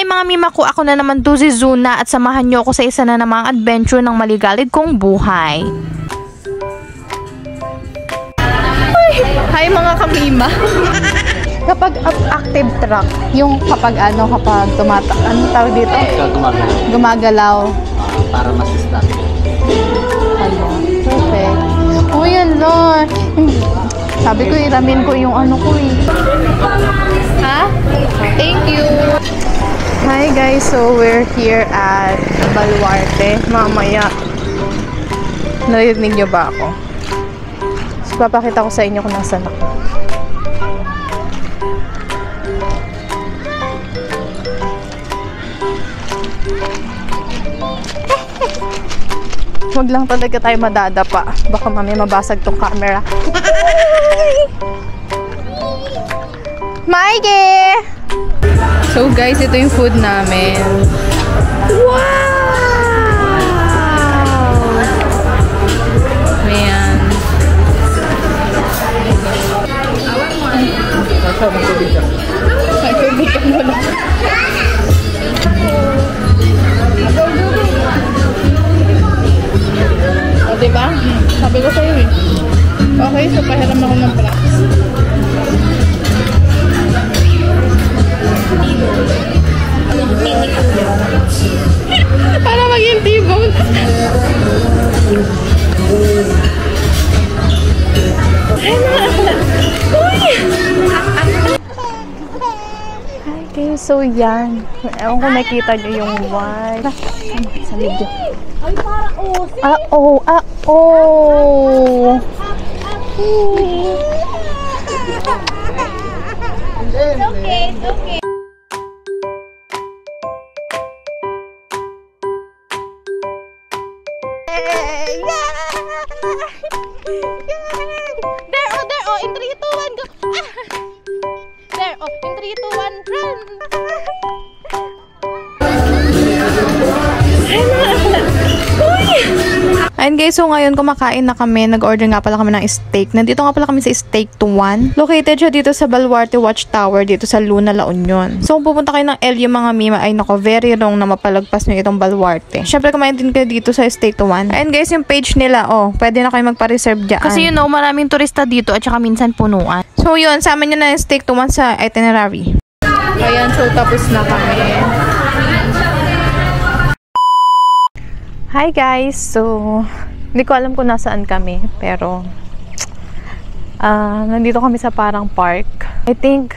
mga mima ko, ako na naman to si Zuna at samahan nyo ako sa isa na namang adventure ng maligalig kong buhay. Hi mga kamima. Kapag active track, yung kapag tawag dito? Gumagalaw. Para masistat. Hello. Perfect. Oh yan Lord. Sabi ko iramin ko yung ano ko eh. Ha? Thank you. Hi guys, so we're here at Baluarte. Mamaya. Narinig niyo ba ako? So papakita ko sa inyo kung nasaan ako. Huwag lang talaga tayo madadapa. Baka mamaya mabasag tong camera. Mikey! So guys, ito yung food namin. Wow! Ayan. Ay, tubig ka muna. O, diba? Sabi ko sa'yo eh. Okay, so pahiram ako ng props. Para maging T-bone. Okay, so yan. Ewan ko nakita nyo yung white. Sa video. Ay, para osi. It's okay, it's okay. There, oh, in 3, 2, 1, go. There, oh, in 3, 2, 1, run. Ayun guys, so ngayon kumakain na kami. Nag-order nga pala kami ng steak. Nandito nga pala kami sa Steak to One. Located siya dito sa Baluarte Watchtower, dito sa Luna, La Union. So kung pupunta kayo ng LU mga mima, ay nako, very wrong na mapalagpas nyo itong Baluarte. Syempre kumain din kayo dito sa Steak to One. Ayun guys, yung page nila, oh, pwede na kayo magpa-reserve dyan. Kasi you know, maraming turista dito at saka minsan punuan. So yun, sama nyo na yung Steak to One sa itinerary. Ayan, so tapos na kami. Hi guys! So, hindi ko alam kung nasaan kami, pero nandito kami sa parang park. I think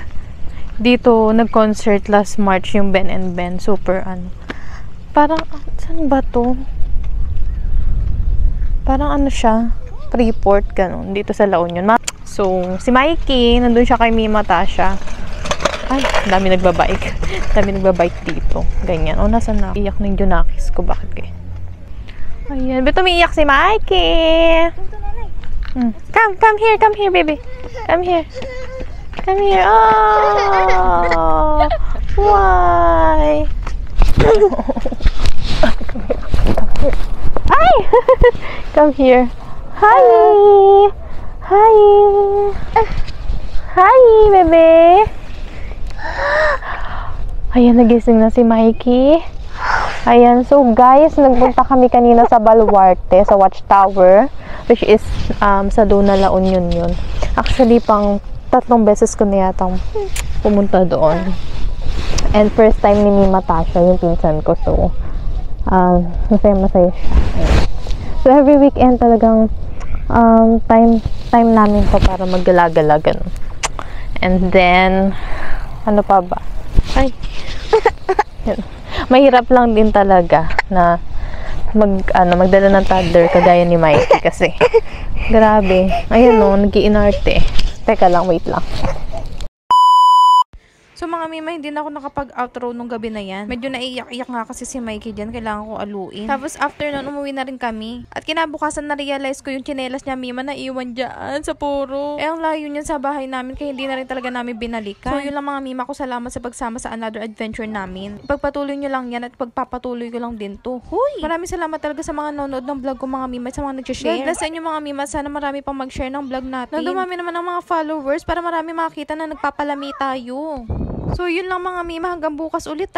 dito nag-concert last March yung Ben and Ben. Super parang, saan ba to? Parang ano siya? Freeport, ganun. Dito sa La Union. So, si Mikey, nandun siya kay Mima Tasha. Ay, dami nagbabike. Dami nagbabike dito. Ganyan. O, nasaan na? Iyak ng Junakis ko. Bakit kayo? Ayan, ba't umiiyak si Mikey? Come here, baby. Come here. Oh, why? Hi! Come here. Hi! Hi, baby. Ayan, nagising na si Mikey. Ayan, so guys, nagpunta kami kanina sa Baluarte, sa Watchtower, which is sa Luna, La Union yun. Actually, pang 3 beses ko na yatang pumunta doon. And first time ni Mima Tasha, yung pinsan ko. So, masaya siya. So, every weekend talagang time namin ko para maggala-gala, ganun. And then, ano pa ba? Ay! Mahirap lang din talaga na magdala ng toddler kagaya ni Mikey kasi grabe. Ayan o, nag-iinarte. Teka lang, wait lang. So mga mima, hindi na ako nakapag-outro nung gabi na yan. Medyo naiiyak-iyak nga kasi si Mikey dyan. Kailangan ko aluin. Tapos after nun, umuwi na rin kami. At kinabukasan na-realize ko yung tsinelas niya, mima, na iwan dyan sa puro. Ang layo niyan sa bahay namin kaya hindi na rin talaga namin binalikan. So yun lang mga mima ko, salamat sa pagsama sa another adventure namin. Ipagpatuloy nyo lang yan at pagpapatuloy ko lang din to. Huy! Maraming salamat talaga sa mga nanonood ng vlog ko mga mima, sa mga nag-share. God bless sa inyo mga mima. Sana marami pang mag-share ng vlog natin. Dumami naman ang mga followers para marami makakita na nagpapalami tayo. So, yun lang mga mima. Hanggang bukas ulit